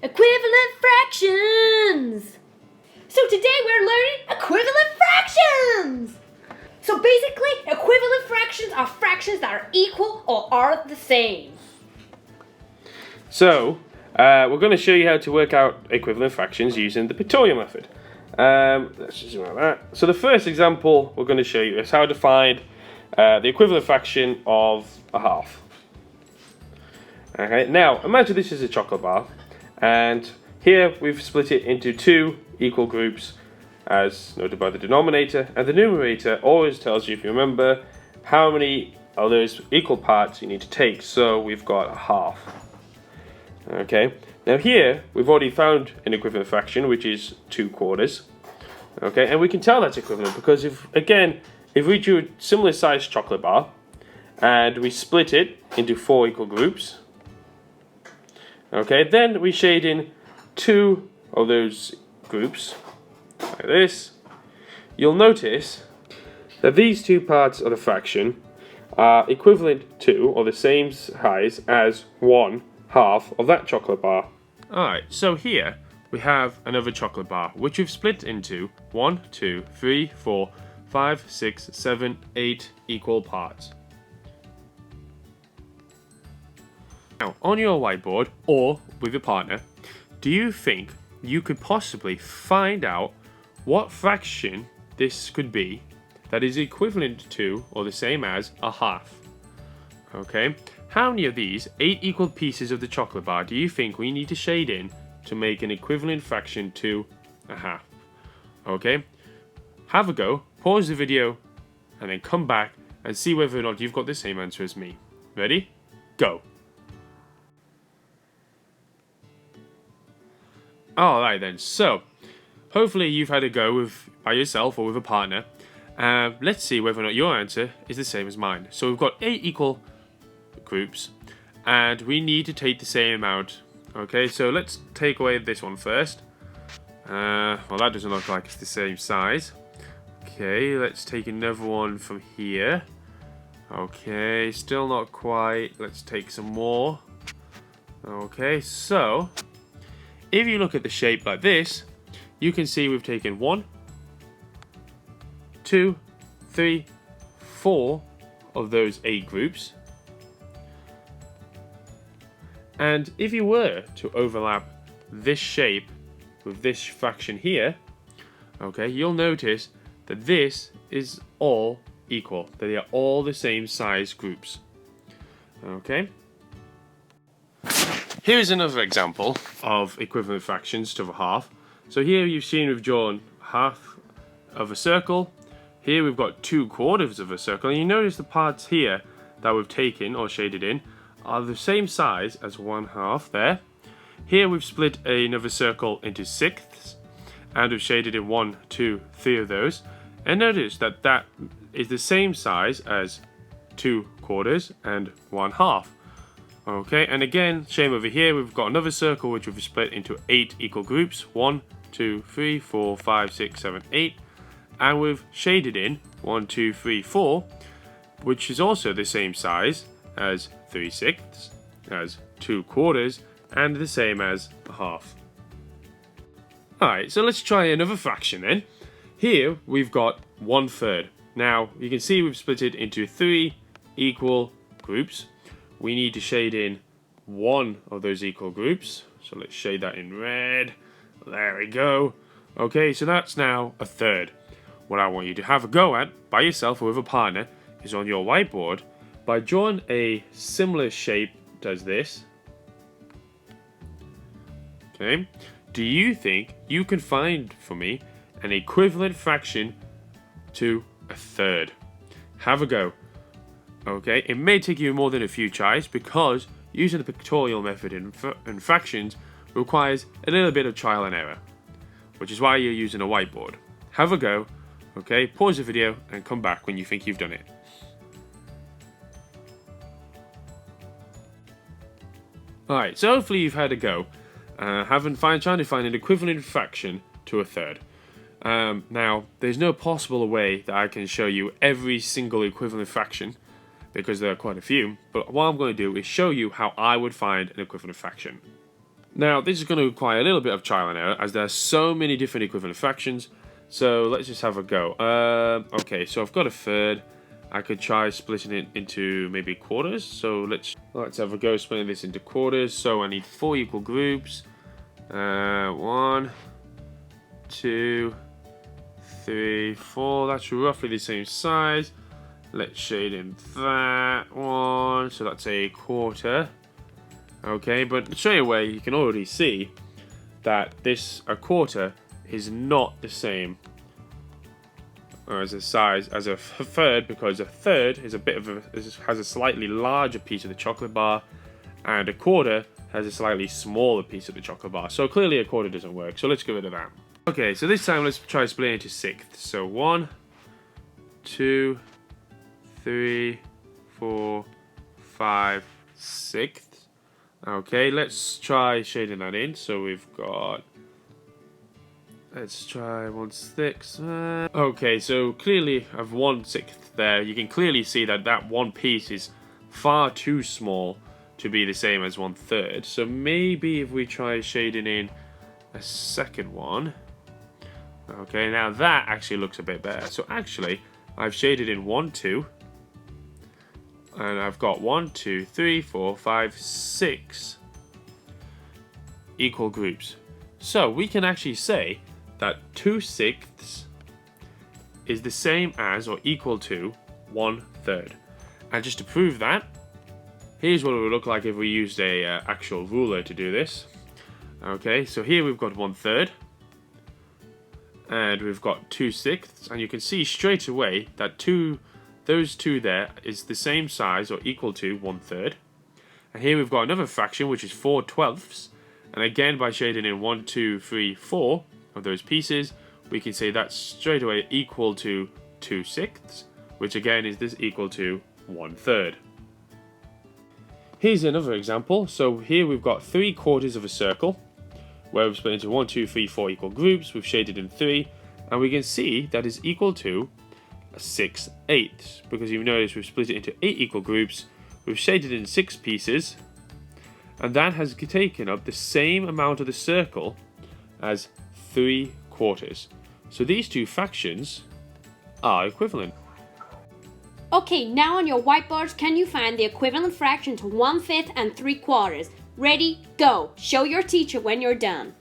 Equivalent fractions! So today we're learning equivalent fractions! So basically, equivalent fractions are fractions that are equal or are the same. So, we're going to show you how to work out equivalent fractions using the pictorial method. Let's just do that. So the first example we're going to show you is how to find the equivalent fraction of a half. Okay, now imagine this is a chocolate bar, and here we've split it into two equal groups as noted by the denominator, and the numerator always tells you, if you remember, how many of those equal parts you need to take. So we've got a half. Okay, now here we've already found an equivalent fraction, which is 2/4. Okay, and we can tell that's equivalent because if we do a similar sized chocolate bar and we split it into 4 equal groups, okay, then we shade in 2 of those groups like this, you'll notice that these 2 parts of the fraction are equivalent to or the same size as 1/2 of that chocolate bar. Alright, so here we have another chocolate bar which we've split into 1, 2, 3, 4, 5, 6, 7, 8 equal parts. Now, on your whiteboard or with your partner, do you think you could possibly find out what fraction this could be that is equivalent to or the same as a half? Okay, how many of these 8 equal pieces of the chocolate bar do you think we need to shade in to make an equivalent fraction to a half? Okay, have a go, pause the video, and then come back and see whether or not you've got the same answer as me. Ready? Go! Alright then, so hopefully you've had a go by yourself or with a partner. Let's see whether or not your answer is the same as mine. So we've got 8 equal groups and we need to take the same amount. Okay, so let's take away this one first. Well, that doesn't look like it's the same size. Okay, let's take another one from here. Okay, still not quite. Let's take some more. Okay, so if you look at the shape like this, you can see we've taken 1, 2, 3, 4 of those 8 groups. And if you were to overlap this shape with this fraction here, okay, you'll notice that this is all equal, that they are all the same size groups. Okay. Here's another example of equivalent fractions to a half. So here you've seen we've drawn half of a circle. Here we've got 2/4 of a circle, and you notice the parts here that we've taken or shaded in are the same size as 1/2 there. Here we've split another circle into sixths, and we've shaded in 1, 2, 3 of those. And notice that that is the same size as 2/4 and 1/2. Okay, and again, same over here, we've got another circle which we've split into 8 equal groups. 1, 2, 3, 4, 5, 6, 7, 8. And we've shaded in 1, 2, 3, 4, which is also the same size as 3/6, as 2/4, and the same as a half. Alright, so let's try another fraction then. Here we've got 1/3. Now, you can see we've split it into 3 equal groups. We need to shade in 1 of those equal groups. So let's shade that in red. There we go. Okay, so that's now 1/3. What I want you to have a go at, by yourself or with a partner, is on your whiteboard by drawing a similar shape as this. Okay, do you think you can find for me an equivalent fraction to 1/3? Have a go. Okay, it may take you more than a few tries because using the pictorial method in fractions requires a little bit of trial and error, which is why you're using a whiteboard. Have a go. Okay, pause the video and come back when you think you've done it. Alright, so hopefully you've had a go. Trying to find an equivalent fraction to 1/3. Now, there's no possible way that I can show you every single equivalent fraction because there are quite a few, but what I'm going to do is show you how I would find an equivalent fraction. Now, this is going to require a little bit of trial and error, as there are so many different equivalent fractions. So let's just have a go. Okay, so I've got a third. I could try splitting it into maybe quarters. So let's have a go splitting this into quarters. So I need 4 equal groups. 1, 2, 3, 4. That's roughly the same size. Let's shade in that one. So that's a quarter. Okay, but straight away you can already see that a quarter is not the same as a size as a third, because a third is has a slightly larger piece of the chocolate bar, and a quarter has a slightly smaller piece of the chocolate bar. So clearly a quarter doesn't work. So let's get rid of that. Okay, so this time let's try splitting into sixths. So 1, 2, 3, 4, 5, 6. Okay, let's try shading that in. So we've got, let's try 1/6. Okay, so clearly I've 1/6 there. You can clearly see that that one piece is far too small to be the same as 1/3. So maybe if we try shading in a second one. Okay, now that actually looks a bit better. So actually, I've shaded in 1, 2. And I've got 1, 2, 3, 4, 5, 6 equal groups. So we can actually say that 2/6 is the same as or equal to 1/3. And just to prove that, here's what it would look like if we used a actual ruler to do this. Okay, so here we've got 1/3. And we've got 2/6. And you can see straight away that those two there is the same size or equal to 1/3. And here we've got another fraction, which is 4/12. And again, by shading in 1, 2, 3, 4 of those pieces, we can say that's straight away equal to 2/6, which again is this equal to 1/3. Here's another example. So here we've got 3/4 of a circle, where we've split into 1, 2, 3, 4 equal groups. We've shaded in 3, and we can see that is equal to 6/8, because you've noticed we've split it into 8 equal groups. We've shaded in 6 pieces, and that has taken up the same amount of the circle as 3/4. So these two fractions are equivalent. Okay, now on your whiteboards, can you find the equivalent fraction to 1/5 and 3/4? Ready, go. Show your teacher when you're done.